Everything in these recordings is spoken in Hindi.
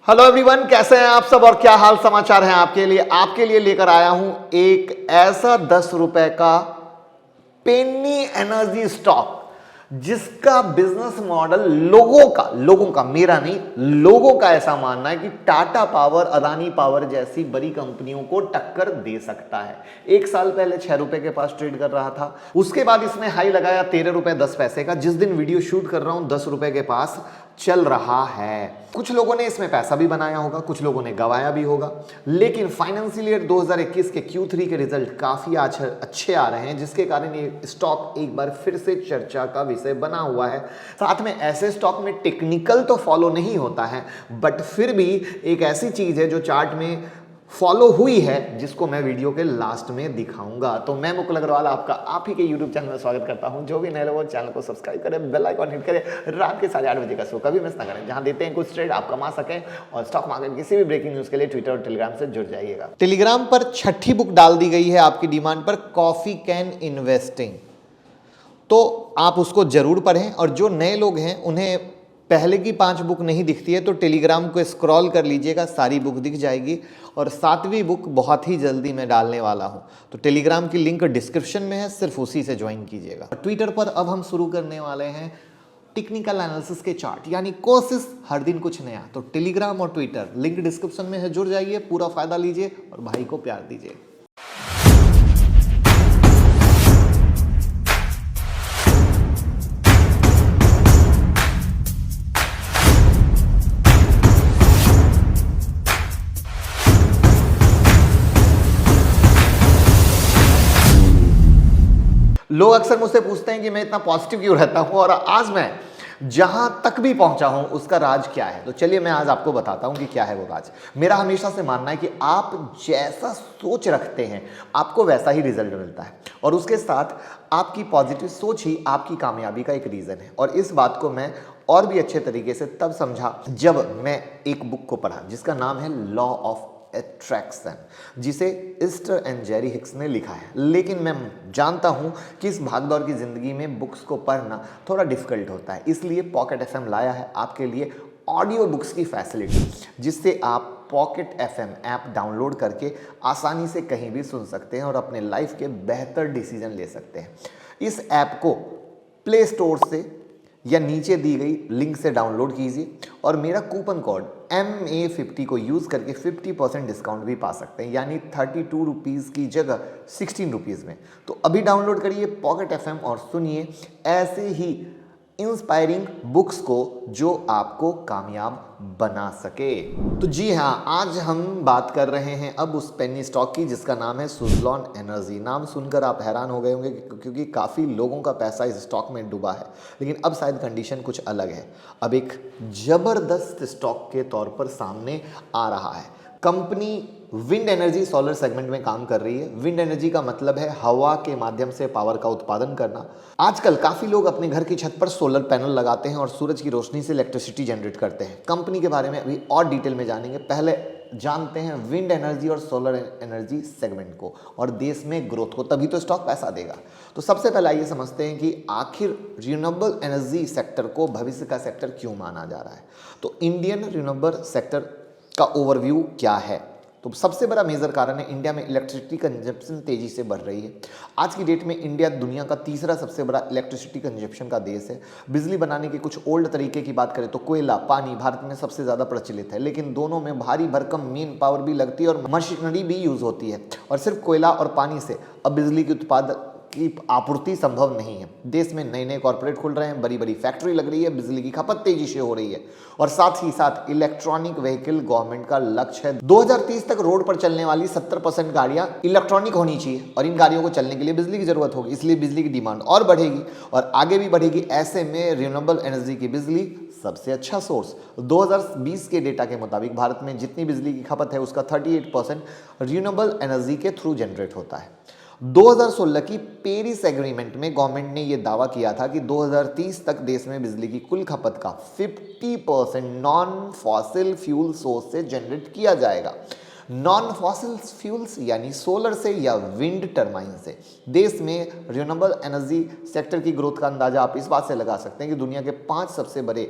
हेलो एवरीवन, कैसे हैं आप सब और क्या हाल समाचार हैं आपके लिए लेकर आया हूं एक ऐसा 10 रुपए का पेनी एनर्जी स्टॉक जिसका बिजनेस मॉडल लोगों का मेरा नहीं, लोगों का ऐसा मानना है कि टाटा पावर, अदानी पावर जैसी बड़ी कंपनियों को टक्कर दे सकता है। एक साल पहले 6 रुपए के पास ट्रेड कर रहा था, उसके बाद इसने हाई लगाया 13 रुपए 10 पैसे का। जिस दिन वीडियो शूट कर रहा हूं 10 रुपए के पास चल रहा है। कुछ लोगों ने इसमें पैसा भी बनाया होगा, कुछ लोगों ने गवाया भी होगा, लेकिन फाइनेंशियल ईयर 2021 के Q3 के रिजल्ट काफी अच्छे आ रहे हैं, जिसके कारण ये स्टॉक एक बार फिर से चर्चा का विषय बना हुआ है। साथ में ऐसे स्टॉक में टेक्निकल तो फॉलो नहीं होता है, बट फिर भी एक ऐसी चीज है जो चार्ट में फॉलो हुई है, जिसको मैं वीडियो के लास्ट में दिखाऊंगा। तो मैं मुकुल अग्रवाल आपका आप ही के यूट्यूब चैनल में स्वागत करता हूं। जो भी नए लोग चैनल को सब्सक्राइब करें, बेल आइकॉन हिट करें, रात के 8:30 बजे का शो कभी मिस ना करें, जहां देते हैं कुछ ट्रेड आप कमा सकें। और स्टॉक मार्केट किसी भी ब्रेकिंग न्यूज के लिए ट्विटर और टेलीग्राम से जुड़ जाइएगा। टेलीग्राम पर 6ठी बुक डाल दी गई है आपकी डिमांड पर, कॉफी कैन इन्वेस्टिंग, तो आप उसको जरूर पढ़ें। और जो नए लोग हैं उन्हें पहले की 5 बुक नहीं दिखती है तो टेलीग्राम को स्क्रॉल कर लीजिएगा, सारी बुक दिख जाएगी। और 7वीं बुक बहुत ही जल्दी मैं डालने वाला हूं, तो टेलीग्राम की लिंक डिस्क्रिप्शन में है, सिर्फ उसी से ज्वाइन कीजिएगा। ट्विटर पर अब हम शुरू करने वाले हैं टेक्निकल एनालिसिस के चार्ट, यानी कोशिश हर दिन कुछ नया। तो टेलीग्राम और ट्विटर लिंक डिस्क्रिप्शन में है, जुड़ जाइए, पूरा फायदा लीजिए और भाई को प्यार दीजिए। लोग अक्सर मुझसे पूछते हैं कि मैं इतना पॉजिटिव क्यों रहता हूं, और आज मैं जहां तक भी पहुंचा हूं उसका राज क्या है। तो चलिए मैं आज आपको बताता हूं कि क्या है वो राज। मेरा हमेशा से मानना है कि आप जैसा सोच रखते हैं आपको वैसा ही रिजल्ट मिलता है, और उसके साथ आपकी पॉजिटिव सोच ही आपकी कामयाबी का एक रीजन है। और इस बात को मैं और भी अच्छे तरीके से तब समझा जब मैं एक बुक को पढ़ा जिसका नाम है लॉ ऑफ अट्रैक्शन, जिसे ईस्टर एंड जेरी हिक्स ने लिखा है। लेकिन मैं जानता हूं कि इस भागदौड़ की जिंदगी में बुक्स को पढ़ना थोड़ा डिफिकल्ट होता है, इसलिए पॉकेट एफएम लाया है आपके लिए ऑडियो बुक्स की फैसिलिटी, जिससे आप पॉकेट एफएम ऐप डाउनलोड करके आसानी से कहीं भी सुन सकते हैं और अपने लाइफ के बेहतर डिसीजन ले सकते हैं। इस ऐप को प्ले स्टोर से या नीचे दी गई लिंक से डाउनलोड कीजिए और मेरा कूपन कोड MA50 को यूज़ करके 50% डिस्काउंट भी पा सकते हैं, यानी 32 रुपीज़ की जगह 16 रुपीज़ में। तो अभी डाउनलोड करिए पॉकेट एफएम और सुनिए ऐसे ही इंस्पायरिंग बुक्स को जो आपको कामयाब बना सके। तो जी हाँ, आज हम बात कर रहे हैं अब उस पेनी स्टॉक की जिसका नाम है सुज़लॉन एनर्जी। नाम सुनकर आप हैरान हो गए होंगे क्योंकि काफ़ी लोगों का पैसा इस स्टॉक में डूबा है, लेकिन अब शायद कंडीशन कुछ अलग है। अब एक ज़बरदस्त स्टॉक के तौर पर सामने आ रहा है। Company wind energy solar segment में काम कर रही है। विंड एनर्जी का मतलब है हवा के माध्यम से पावर का उत्पादन करना। आजकल काफी लोग अपने घर की छत पर सोलर पैनल लगाते हैं और सूरज की रोशनी से इलेक्ट्रिसिटी जनरेट करते हैं। कंपनी के बारे में अभी और डिटेल में जानेंगे, पहले जानते हैं विंड एनर्जी और सोलर एनर्जी सेगमेंट को और देश में ग्रोथ को, तभी तो स्टॉक पैसा देगा। तो सबसे पहले आइए समझते हैं कि आखिर रिन्यूएबल एनर्जी सेक्टर को भविष्य का सेक्टर क्यों माना जा रहा है। तो इंडियन रिन्यूएबल सेक्टर का ओवरव्यू क्या है। तो सबसे बड़ा मेजर कारण है इंडिया में इलेक्ट्रिसिटी कंजप्शन तेजी से बढ़ रही है। आज की डेट में इंडिया दुनिया का तीसरा सबसे बड़ा इलेक्ट्रिसिटी कंजप्शन का देश है। बिजली बनाने के कुछ ओल्ड तरीके की बात करें तो कोयला, पानी भारत में सबसे ज़्यादा प्रचलित है, लेकिन दोनों में भारी भरकम मेन पावर भी लगती है और मशीनरी भी यूज़ होती है। और सिर्फ कोयला और पानी से अब बिजली की उत्पादन की आपूर्ति संभव नहीं है। देश में नए नए कॉर्पोरेट खुल रहे हैं, बड़ी बड़ी फैक्ट्री लग रही है, बिजली की खपत तेजी से हो रही है, और साथ ही साथ इलेक्ट्रॉनिक व्हीकल गवर्नमेंट का लक्ष्य है 2030 तक रोड पर चलने वाली 70% गाड़ियां इलेक्ट्रॉनिक होनी चाहिए, और इन गाड़ियों को चलने के लिए बिजली की जरूरत होगी, इसलिए बिजली की डिमांड और बढ़ेगी और आगे भी बढ़ेगी। ऐसे में रिन्यूएबल एनर्जी की बिजली सबसे अच्छा सोर्स। 2020 के डेटा के मुताबिक भारत में जितनी बिजली की खपत है उसका 38% रिन्यूएबल एनर्जी के थ्रू जनरेट होता है। 2016 की पेरिस एग्रीमेंट में गवर्नमेंट ने यह दावा किया था कि 2030 तक देश में बिजली की कुल खपत का 50% नॉन फॉसिल फ्यूल सोर्स से जनरेट किया जाएगा। नॉन फॉसिल फ्यूल्स यानी सोलर से या विंड टर्बाइन से। देश में रिन्यूएबल एनर्जी सेक्टर की ग्रोथ का अंदाजा आप इस बात से लगा सकते हैं कि दुनिया के 5 सबसे बड़े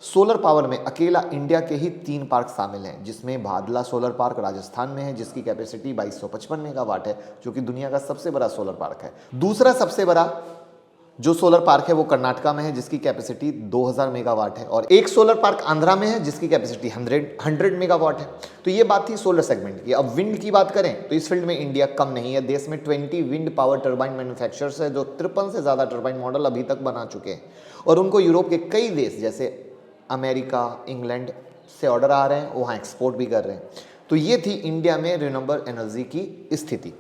सोलर पावर में अकेला इंडिया के ही 3 पार्क शामिल हैं, जिसमें भादला सोलर पार्क राजस्थान में है, जिसकी कैपेसिटी 2255 मेगावाट है, जो कि दुनिया का सबसे बड़ा सोलर पार्क है। दूसरा सबसे बड़ा जो सोलर पार्क है वो कर्नाटका में है, जिसकी कैपेसिटी 2000 मेगावाट है, और एक सोलर पार्क आंध्रा में है जिसकी कैपेसिटी 100 मेगावाट है। तो ये बात थी सोलर सेगमेंट की। अब विंड की बात करें तो इस फील्ड में इंडिया कम नहीं है। देश में 20 विंड पावर टर्बाइन मैन्युफैक्चरर्स है, जो 53 से ज़्यादा टर्बाइन मॉडल अभी तक बना चुके हैं, और उनको यूरोप के कई देश जैसे अमेरिका, इंग्लैंड से ऑर्डर आ रहे हैं, वहाँ एक्सपोर्ट भी कर रहे हैं। तो ये थी इंडिया में रिन्यूएबल एनर्जी की स्थिति,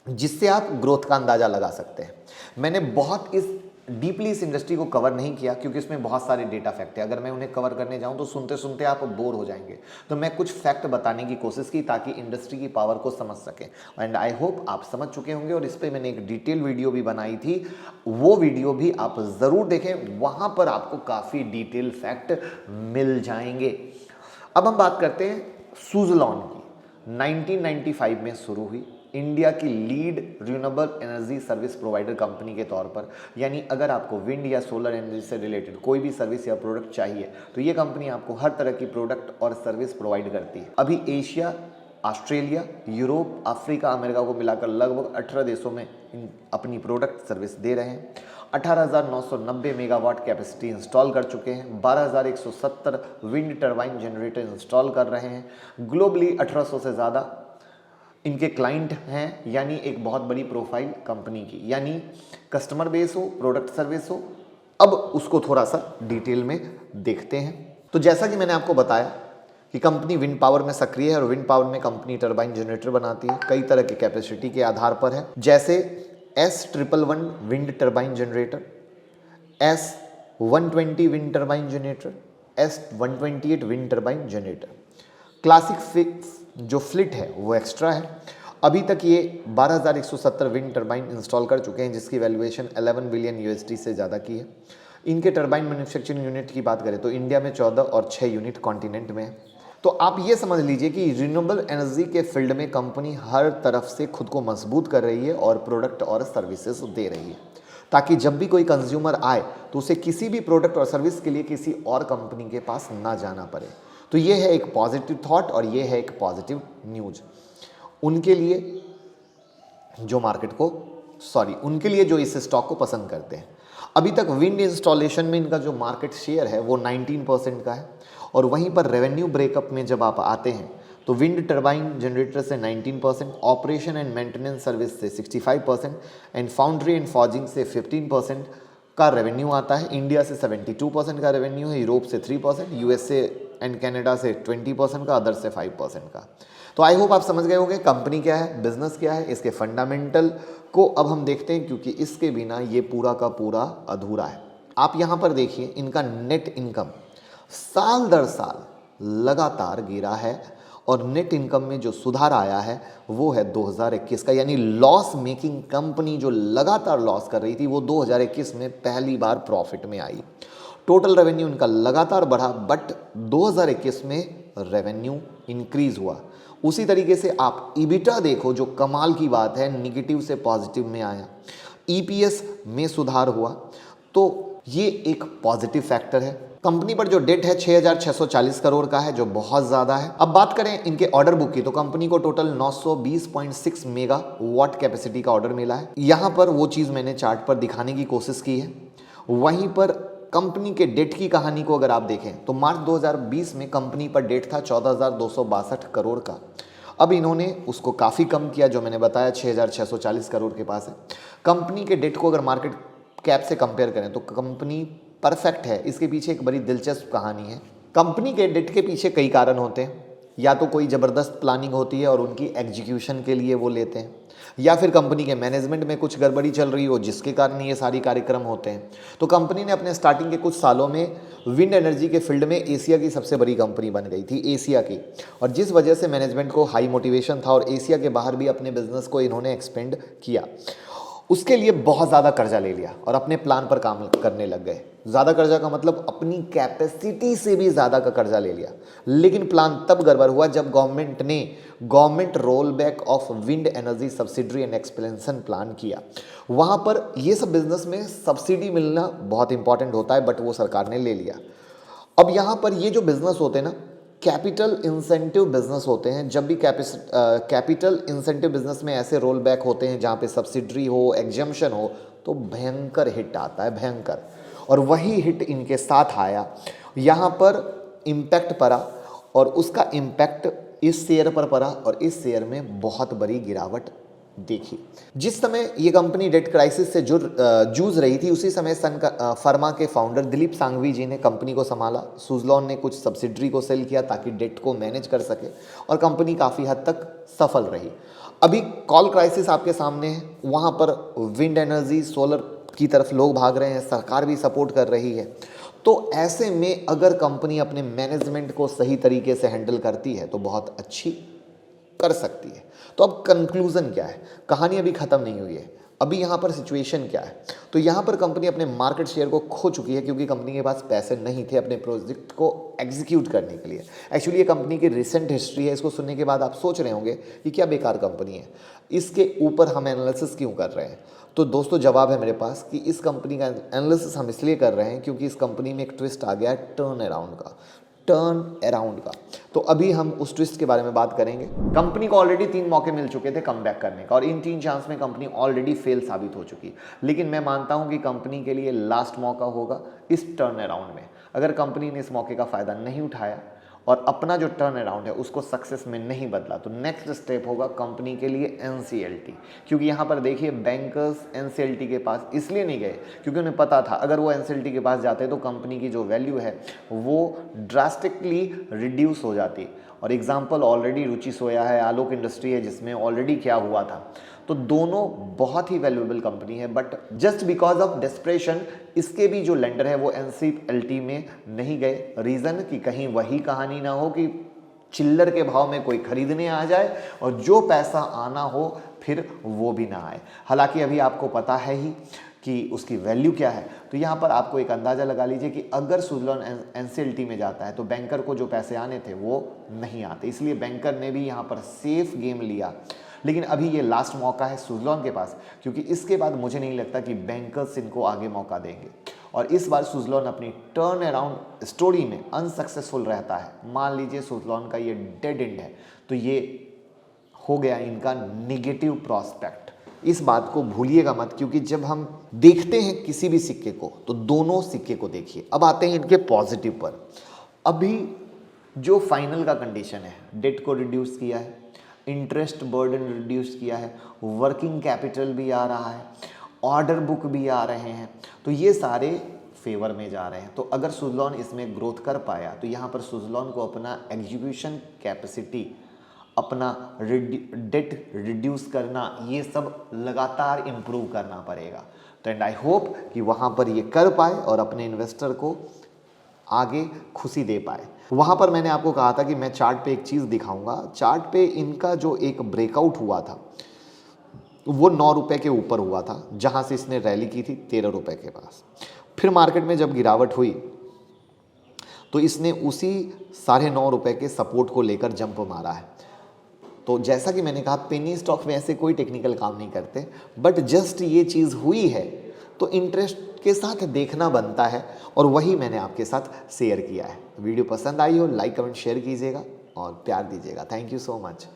जिससे आप ग्रोथ का अंदाजा लगा सकते हैं। मैंने बहुत डीपली इस इंडस्ट्री को कवर नहीं किया क्योंकि इसमें बहुत सारे डेटा फैक्ट है। अगर मैं उन्हें कवर करने जाऊं तो सुनते सुनते आप बोर हो जाएंगे। तो मैं कुछ फैक्ट बताने की कोशिश की ताकि इंडस्ट्री की पावर को समझ सकें, एंड आई होप आप समझ चुके होंगे। और इस पर मैंने एक डिटेल वीडियो भी बनाई थी, वो वीडियो भी आप ज़रूर देखें, वहाँ पर आपको काफ़ी डिटेल फैक्ट मिल जाएंगे। अब हम बात करते हैं सुज़लॉन की। 1995 में शुरू हुई, इंडिया की lead renewable energy service provider company के तौर पर। यानी अगर आपको विंड या सोलर एनर्जी से रिलेटेड कोई भी सर्विस या प्रोडक्ट चाहिए तो ये कंपनी आपको हर तरह की प्रोडक्ट और सर्विस प्रोवाइड करती है। अभी Asia, Australia, Europe, Africa, America को मिलाकर लगभग 18 देशों में अपनी प्रोडक्ट सर्विस दे रहे हैं। 18,990 मेगावाट कैपेसिटी इंस्टॉल कर चुके हैं। 12,170 विंड टर्बाइन जनरेटर इंस्टॉल कर रहे हैं। ग्लोबली 1800 से ज़्यादा इनके क्लाइंट हैं, यानी एक बहुत बड़ी प्रोफाइल कंपनी की, यानी कस्टमर बेस हो, प्रोडक्ट सर्विस हो। अब उसको थोड़ा सा डिटेल में देखते हैं। तो जैसा कि मैंने आपको बताया कि कंपनी विंड पावर में सक्रिय है, और विंड पावर में कंपनी टरबाइन जनरेटर बनाती है, कई तरह की कैपेसिटी के आधार पर है, जैसे S111 wind turbine generator, S120 wind turbine generator, S128 wind turbine generator. Classic जो फ्लिट है वो एक्स्ट्रा है। अभी तक ये 12,170 विंड टरबाइन इंस्टॉल कर चुके हैं, जिसकी वैल्यूएशन 11 बिलियन USD से ज़्यादा की है। इनके टरबाइन मैन्युफैक्चरिंग यूनिट की बात करें तो इंडिया में 14 और 6 यूनिट कॉन्टिनेंट में है। तो आप ये समझ लीजिए कि रिन्यूएबल एनर्जी के फील्ड में कंपनी हर तरफ से खुद को मजबूत कर रही है और प्रोडक्ट और सर्विसेज दे रही है, ताकि जब भी कोई कंज्यूमर आए तो उसे किसी भी प्रोडक्ट और सर्विस के लिए किसी और कंपनी के पास ना जाना पड़े। तो ये है एक पॉजिटिव थॉट और ये है एक पॉजिटिव न्यूज उनके लिए जो इस स्टॉक को पसंद करते हैं। अभी तक विंड इंस्टॉलेशन में इनका जो मार्केट शेयर है वो 19% का है, और वहीं पर रेवेन्यू ब्रेकअप में जब आप आते हैं तो विंड टरबाइन जनरेटर से 19%, ऑपरेशन एंड मेंटेनेंस सर्विस से 65%, एंड फाउंड्री एंड फॉर्जिंग से 15% का रेवेन्यू आता है। इंडिया से 72% का रेवेन्यू है, यूरोप से 3%, यूएसए एंड कनाडा से 20% का, अदर से 5% का। तो आई होप आप समझ गए होंगे कंपनी क्या है, बिजनेस क्या है, इसके फंडामेंटल को अब हम देखते हैं, क्योंकि इसके बिना ये पूरा का पूरा अधूरा है। आप यहाँ पर देखिए इनका नेट इनकम साल दर साल लगातार गिरा है, और नेट इनकम में जो सुधार आया है वो है 2021 का, यानी लॉस मेकिंग कंपनी जो लगातार लॉस कर रही थी वो 2021 में पहली बार प्रॉफिट में आई। टोटल रेवेन्यू इनका लगातार बढ़ा, बट 2021 में रेवेन्यू इंक्रीज हुआ। उसी तरीके से आप ईबिटा देखो, जो कमाल की बात है, निगेटिव से पॉजिटिव में आया। ईपीएस में सुधार हुआ, तो ये एक पॉजिटिव फैक्टर है। कंपनी पर जो डेट है 6,640 करोड़ का है, जो बहुत ज़्यादा है। अब बात करें इनके ऑर्डर बुक की, तो कंपनी को टोटल 920.6 मेगावाट कैपेसिटी का ऑर्डर मिला है। यहाँ पर वो चीज़ मैंने चार्ट पर दिखाने की कोशिश की है। वहीं पर कंपनी के डेट की कहानी को अगर आप देखें तो मार्च 2020 में कंपनी पर डेट था 14,262 करोड़ का। अब इन्होंने उसको काफ़ी कम किया, जो मैंने बताया 6,640 करोड़ के पास है। कंपनी के डेट को अगर मार्केट कैप से कंपेयर करें तो कंपनी परफेक्ट है। इसके पीछे एक बड़ी दिलचस्प कहानी है। कंपनी के डेट के पीछे कई कारण होते हैं, या तो कोई ज़बरदस्त प्लानिंग होती है और उनकी एग्जीक्यूशन के लिए वो लेते हैं, या फिर कंपनी के मैनेजमेंट में कुछ गड़बड़ी चल रही हो जिसके कारण ये सारी कार्यक्रम होते हैं। तो कंपनी ने अपने स्टार्टिंग के कुछ सालों में विंड एनर्जी के फील्ड में एशिया की सबसे बड़ी कंपनी बन गई थी, एशिया की, और जिस वजह से मैनेजमेंट को हाई मोटिवेशन था और एशिया के बाहर भी अपने बिजनेस को इन्होंने एक्सपेंड किया। उसके लिए बहुत ज़्यादा कर्जा ले लिया और अपने प्लान पर काम करने लग गए। ज़्यादा कर्जा का मतलब अपनी कैपेसिटी से भी ज़्यादा का कर्जा ले लिया। लेकिन प्लान तब गड़बड़ हुआ जब government roll back of wind energy subsidy and expansion plan किया। वहाँ पर ये सब बिजनेस में सब्सिडी मिलना बहुत इंपॉर्टेंट होता है, बट वो सरकार ने ले लिया। अब यहाँ पर ये जो बिजनेस होते हैं ना, कैपिटल इंसेंटिव बिजनेस होते हैं। जब भी कैपिटल इंसेंटिव बिजनेस में ऐसे रोल बैक होते हैं जहाँ पे सब्सिडरी हो, एग्जम्पशन हो, तो भयंकर हिट आता है, भयंकर। और वही हिट इनके साथ आया। यहाँ पर इम्पैक्ट पड़ा और उसका इम्पैक्ट इस शेयर पर पड़ा और इस शेयर में बहुत बड़ी गिरावट देखी। जिस समय ये कंपनी डेट क्राइसिस से जूझ रही थी, उसी समय फर्मा के फाउंडर दिलीप सांघवी जी ने कंपनी को संभाला। सुजलॉन ने कुछ सब्सिडरी को सेल किया ताकि डेट को मैनेज कर सके और कंपनी काफ़ी हद तक सफल रही। अभी कॉल क्राइसिस आपके सामने है, वहाँ पर विंड एनर्जी, सोलर की तरफ लोग भाग रहे हैं, सरकार भी सपोर्ट कर रही है। तो ऐसे में अगर कंपनी अपने मैनेजमेंट को सही तरीके से हैंडल करती है तो बहुत अच्छी कर सकती है। तो अब कंक्लूजन क्या है, कहानी अभी खत्म नहीं हुई है। अभी यहाँ पर सिचुएशन क्या है, तो यहाँ पर कंपनी अपने मार्केट शेयर को खो चुकी है क्योंकि कंपनी के पास पैसे नहीं थे अपने प्रोजेक्ट को एग्जीक्यूट करने के लिए। एक्चुअली ये कंपनी की रिसेंट हिस्ट्री है, इसको सुनने के बाद आप सोच रहे होंगे कि क्या बेकार कंपनी है, इसके ऊपर हम एनालिसिस क्यों कर रहे हैं। तो दोस्तों जवाब है मेरे पास कि इस कंपनी का एनालिसिस हम इसलिए कर रहे हैं क्योंकि इस कंपनी में एक ट्विस्ट आ गया है टर्न अराउंड का। तो अभी हम उस ट्विस्ट के बारे में बात करेंगे। कंपनी को ऑलरेडी 3 मौके मिल चुके थे कम बैक करने का और इन 3 चांस में कंपनी ऑलरेडी फेल साबित हो चुकी। लेकिन मैं मानता हूं कि कंपनी के लिए लास्ट मौका होगा इस टर्न अराउंड में। अगर कंपनी ने इस मौके का फायदा नहीं उठाया और अपना जो टर्न अराउंड है उसको सक्सेस में नहीं बदला, तो नेक्स्ट स्टेप होगा कंपनी के लिए एनसीएलटी। क्योंकि यहाँ पर देखिए बैंकर्स एनसीएलटी के पास इसलिए नहीं गए क्योंकि उन्हें पता था अगर वो एनसीएलटी के पास जाते तो कंपनी की जो वैल्यू है वो ड्रास्टिकली रिड्यूस हो जाती। और एग्जाम्पल ऑलरेडी रुचि सोया है, आलोक इंडस्ट्री है, जिसमें ऑलरेडी क्या हुआ था। तो दोनों बहुत ही वैल्यूएबल कंपनी है, but just because of desperation इसके भी जो लेंडर है वो एनसीएलटी में नहीं गए। रीज़न कि कहीं वही कहानी ना हो कि चिल्लर के भाव में कोई खरीदने आ जाए और जो पैसा आना हो फिर वो भी ना आए। हालांकि अभी आपको पता है ही कि उसकी वैल्यू क्या है। तो यहाँ पर आपको एक अंदाज़ा लगा लीजिए कि अगर सुजलॉन एनसीएलटी में जाता है तो बैंकर को जो पैसे आने थे वो नहीं आते, इसलिए बैंकर ने भी यहाँ पर सेफ गेम लिया। लेकिन अभी ये लास्ट मौका है सुजलॉन के पास, क्योंकि इसके बाद मुझे नहीं लगता कि बैंकर्स इनको आगे मौका देंगे। और इस बार सुजलॉन अपनी टर्न अराउंड स्टोरी में अनसक्सेसफुल रहता है। मान लीजिए सुजलॉन का ये डेड एंड है, तो ये हो गया इनका नेगेटिव प्रॉस्पेक्ट। इस बात को भूलिएगा मत, क्योंकि जब हम देखते हैं किसी भी सिक्के को तो दोनों सिक्के को देखिए। अब आते हैं इनके पॉजिटिव पर। अभी जो फाइनल का कंडीशन है, डेट को रिड्यूस किया है, इंटरेस्ट बर्डन रिड्यूस किया है, वर्किंग कैपिटल भी आ रहा है, ऑर्डर बुक भी आ रहे हैं, तो ये सारे फेवर में जा रहे हैं। तो अगर सुजलॉन इसमें ग्रोथ कर पाया तो यहाँ पर सुजलॉन को अपना एग्जीक्यूशन कैपेसिटी, अपना डेट रिड्यूस करना, ये सब लगातार इम्प्रूव करना पड़ेगा। तो एंड आई होप कि वहाँ पर ये कर पाए और अपने इन्वेस्टर को आगे खुशी दे पाए। वहाँ पर मैंने आपको कहा था कि मैं चार्ट पे एक चीज़ दिखाऊंगा। चार्ट पे इनका जो एक ब्रेकआउट हुआ था वो 9 रुपये के ऊपर हुआ था, जहाँ से इसने रैली की थी 13 रुपये के पास। फिर मार्केट में जब गिरावट हुई तो इसने उसी 9.5 रुपये के सपोर्ट को लेकर जंप मारा है। तो जैसा कि मैंने कहा पेनी स्टॉक में ऐसे कोई टेक्निकल काम नहीं करते, बट जस्ट ये चीज़ हुई है तो इंटरेस्ट के साथ देखना बनता है और वही मैंने आपके साथ शेयर किया है। वीडियो पसंद आई हो लाइक कमेंट शेयर कीजिएगा और प्यार दीजिएगा। Thank you so much.